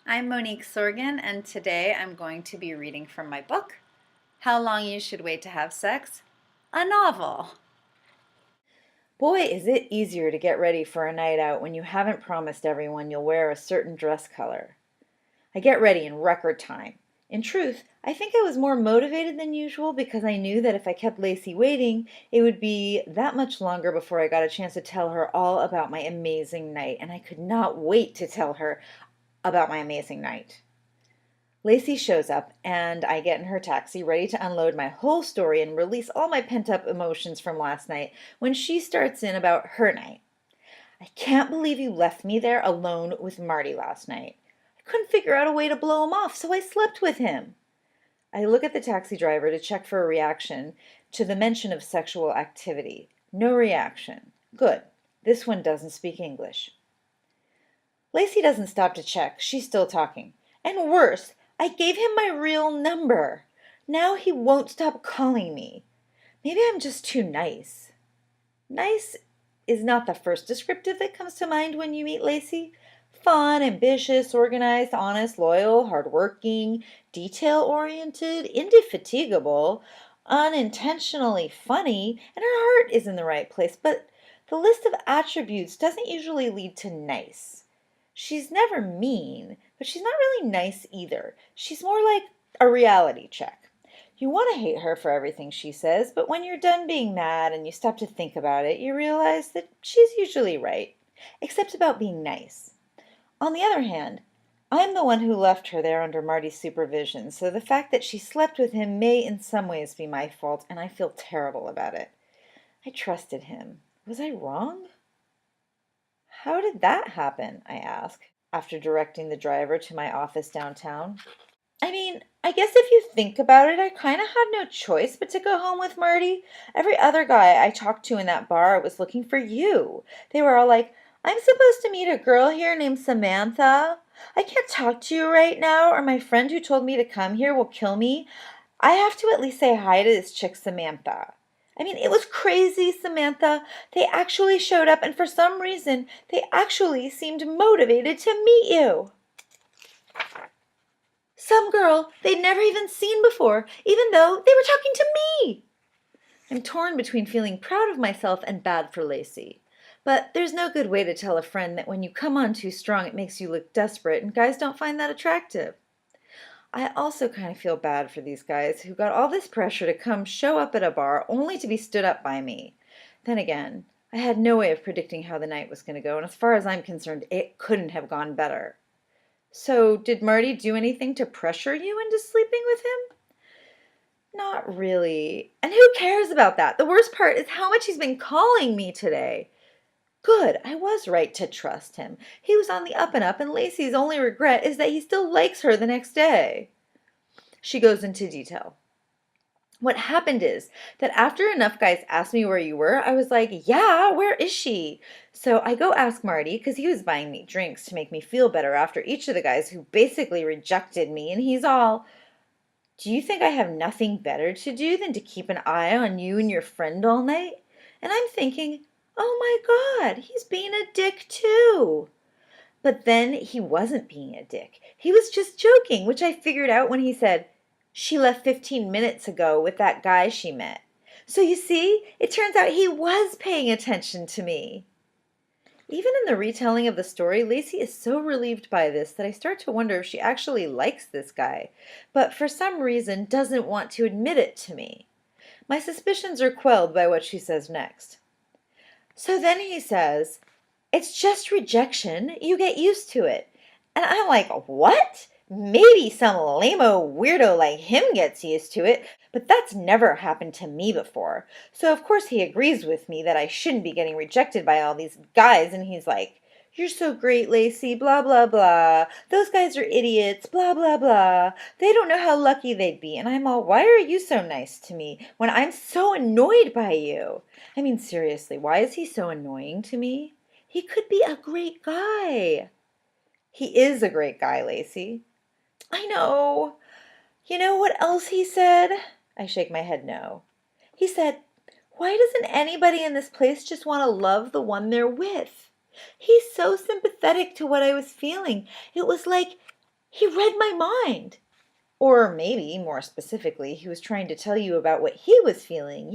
I'm Monique Sorgen, and today I'm going to be reading from my book, How Long You Should Wait to Have Sex, a novel. Boy, is it easier to get ready for a night out when you haven't promised everyone you'll wear a certain dress color. I get ready in record time. In truth, I think I was more motivated than usual because I knew that if I kept Lacey waiting, it would be that much longer before I got a chance to tell her all about my amazing night, and I could not wait to tell her about my amazing night. Lacey shows up, and I get in her taxi, ready to unload my whole story and release all my pent up emotions from last night when she starts in about her night. I can't believe you left me there alone with Marty last night. I couldn't figure out a way to blow him off, so I slept with him. I look at the taxi driver to check for a reaction to the mention of sexual activity. No reaction. Good. This one doesn't speak English. Lacey doesn't stop to check. She's still talking. And worse, I gave him my real number. Now he won't stop calling me. Maybe I'm just too nice. Nice is not the first descriptive that comes to mind when you meet Lacey. Fun, ambitious, organized, honest, loyal, hardworking, detail-oriented, indefatigable, unintentionally funny, and her heart is in the right place, but the list of attributes doesn't usually lead to nice. She's never mean, but she's not really nice either. She's more like a reality check. You want to hate her for everything she says, but when you're done being mad and you stop to think about it, you realize that she's usually right, except about being nice. On the other hand, I'm the one who left her there under Marty's supervision, so the fact that she slept with him may in some ways be my fault, and I feel terrible about it. I trusted him. Was I wrong? How did that happen? I ask, after directing the driver to my office downtown. I guess if you think about it, I kind of had no choice but to go home with Marty. Every other guy I talked to in that bar was looking for you. They were all like, I'm supposed to meet a girl here named Samantha. I can't talk to you right now, or my friend who told me to come here will kill me. I have to at least say hi to this chick, Samantha. It was crazy, Samantha. They actually showed up, and for some reason, they actually seemed motivated to meet you. Some girl they'd never even seen before, even though they were talking to me. I'm torn between feeling proud of myself and bad for Lacey. But there's no good way to tell a friend that when you come on too strong, it makes you look desperate, and guys don't find that attractive. I also kind of feel bad for these guys who got all this pressure to come show up at a bar only to be stood up by me. Then again, I had no way of predicting how the night was going to go, and as far as I'm concerned, it couldn't have gone better. So, did Marty do anything to pressure you into sleeping with him? Not really. And who cares about that? The worst part is how much he's been calling me today. Good, I was right to trust him. He was on the up and up, and Lacey's only regret is that he still likes her the next day. She goes into detail. What happened is that after enough guys asked me where you were, I was like, yeah, where is she? So I go ask Marty because he was buying me drinks to make me feel better after each of the guys who basically rejected me, and he's all, do you think I have nothing better to do than to keep an eye on you and your friend all night? And I'm thinking, oh my God, he's being a dick too. But then he wasn't being a dick. He was just joking, which I figured out when he said, she left 15 minutes ago with that guy she met. So you see, it turns out he was paying attention to me. Even in the retelling of the story, Lacey is so relieved by this that I start to wonder if she actually likes this guy, but for some reason doesn't want to admit it to me. My suspicions are quelled by what she says next. So then he says, it's just rejection. You get used to it. And I'm like, what? Maybe some lame-o weirdo like him gets used to it, but that's never happened to me before. So of course he agrees with me that I shouldn't be getting rejected by all these guys, and he's like, you're so great, Lacey, blah, blah, blah. Those guys are idiots, blah, blah, blah. They don't know how lucky they'd be. And I'm all, why are you so nice to me when I'm so annoyed by you? Seriously, why is he so annoying to me? He could be a great guy. He is a great guy, Lacey. I know. You know what else he said? I shake my head no. He said, why doesn't anybody in this place just want to love the one they're with? He's so sympathetic to what I was feeling. It was like He read my mind. Or maybe, more specifically, he was trying to tell you about what he was feeling,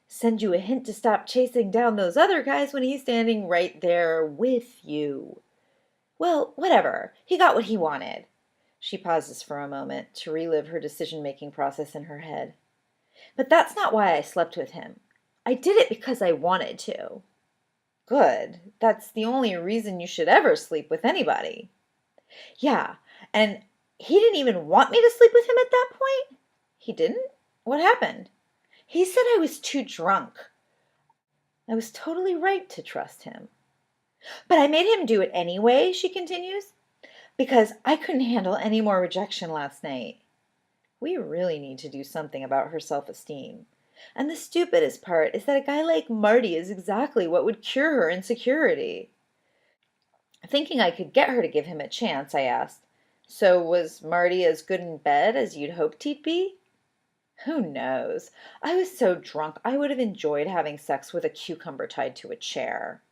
send you a hint to stop chasing down those other guys when he's standing right there with you. Well, whatever. He got what he wanted. She pauses for a moment to relive her decision-making process in her head. But that's not why I slept with him. I did it because I wanted to. Good. That's the only reason you should ever sleep with anybody. Yeah, and he didn't even want me to sleep with him at that point? He didn't? What happened? He said I was too drunk. I was totally right to trust him. But I made him do it anyway, she continues, because I couldn't handle any more rejection last night. We really need to do something about her self-esteem. And the stupidest part is that a guy like Marty is exactly what would cure her insecurity. Thinking I could get her to give him a chance, I asked, "So was Marty as good in bed as you'd hoped he'd be?" Who knows? I was so drunk I would have enjoyed having sex with a cucumber tied to a chair.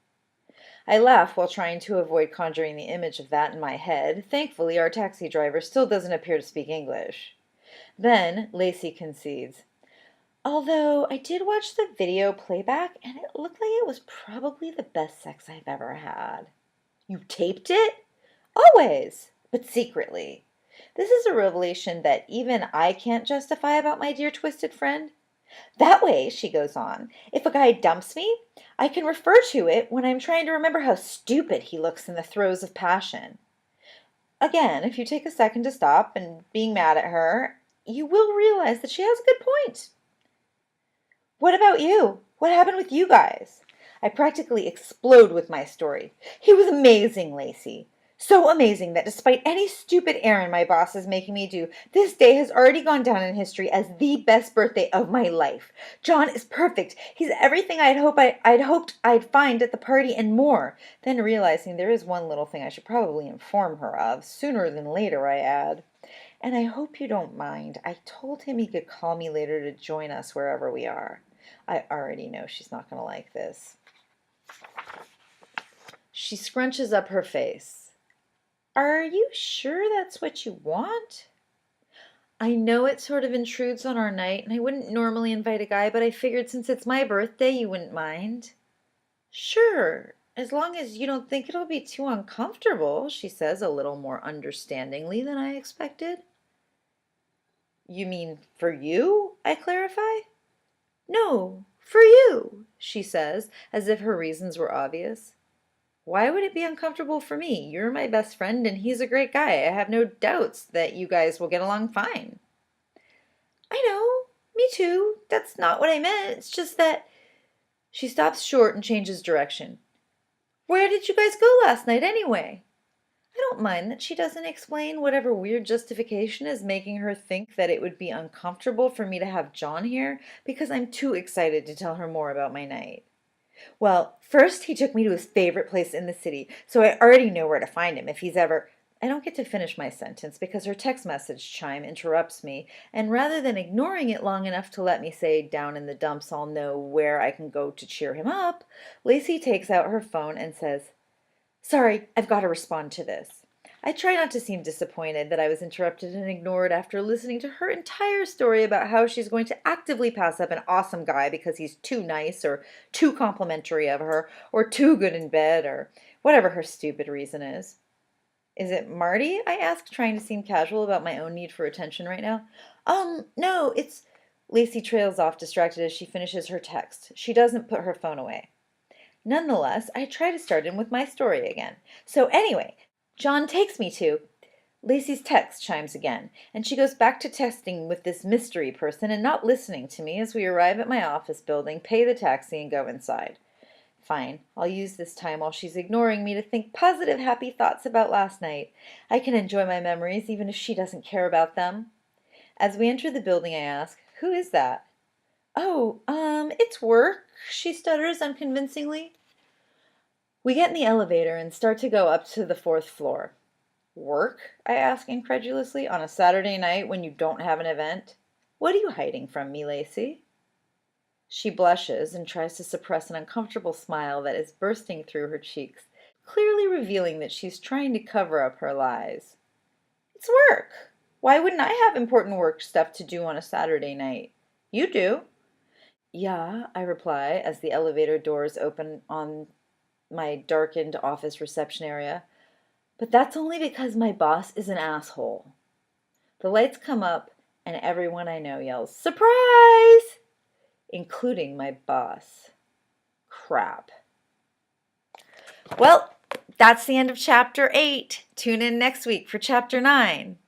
I laugh while trying to avoid conjuring the image of that in my head. Thankfully, our taxi driver still doesn't appear to speak English. Then Lacey concedes, "Although I did watch the video playback and it looked like it was probably the best sex I've ever had." You taped it? Always, but secretly. This is a revelation that even I can't justify about my dear twisted friend. That way, she goes on, if a guy dumps me, I can refer to it when I'm trying to remember how stupid he looks in the throes of passion. Again, if you take a second to stop and being mad at her, you will realize that she has a good point. What about you? What happened with you guys? I practically explode with my story. He was amazing, Lacey. So amazing that despite any stupid errand my boss is making me do, this day has already gone down in history as the best birthday of my life. John is perfect. He's everything I'd hoped I'd find at the party and more. Then realizing there is one little thing I should probably inform her of, sooner than later, I add. And I hope you don't mind. I told him he could call me later to join us wherever we are. I already know she's not going to like this. She scrunches up her face. Are you sure that's what you want? I know it sort of intrudes on our night, and I wouldn't normally invite a guy, but I figured since it's my birthday, you wouldn't mind. Sure, as long as you don't think it'll be too uncomfortable, she says a little more understandingly than I expected. You mean for you? I clarify. No, for you, she says, as if her reasons were obvious. Why would it be uncomfortable for me? You're my best friend and he's a great guy. I have no doubts that you guys will get along fine. I know, me too. That's not what I meant. It's just that... She stops short and changes direction. Where did you guys go last night anyway? I don't mind that she doesn't explain whatever weird justification is making her think that it would be uncomfortable for me to have John here, because I'm too excited to tell her more about my night. Well, first he took me to his favorite place in the city, so I already know where to find him if he's ever... I don't get to finish my sentence because her text message chime interrupts me, and rather than ignoring it long enough to let me say down in the dumps I'll know where I can go to cheer him up, Lacey takes out her phone and says, Sorry, I've got to respond to this. I try not to seem disappointed that I was interrupted and ignored after listening to her entire story about how she's going to actively pass up an awesome guy because he's too nice or too complimentary of her or too good in bed or whatever her stupid reason is. Is it Marty? I ask, trying to seem casual about my own need for attention right now. No, it's... Lacey trails off distracted as she finishes her text. She doesn't put her phone away. Nonetheless, I try to start in with my story again. So anyway, John takes me to... Lacey's text chimes again, and she goes back to texting with this mystery person and not listening to me as we arrive at my office building, pay the taxi, and go inside. Fine, I'll use this time while she's ignoring me to think positive, happy thoughts about last night. I can enjoy my memories even if she doesn't care about them. As we enter the building, I ask, Who is that? Oh, it's work, she stutters unconvincingly. We get in the elevator and start to go up to the 4th floor. Work? I ask incredulously, on a Saturday night when you don't have an event? What are you hiding from me, Lacey? She blushes and tries to suppress an uncomfortable smile that is bursting through her cheeks, clearly revealing that she's trying to cover up her lies. It's work. Why wouldn't I have important work stuff to do on a Saturday night? You do. Yeah, I reply as the elevator doors open on my darkened office reception area. But that's only because my boss is an asshole. The lights come up and everyone I know yells, "Surprise!" including my boss. Crap. Well, that's the end of chapter 8. Tune in next week for chapter 9.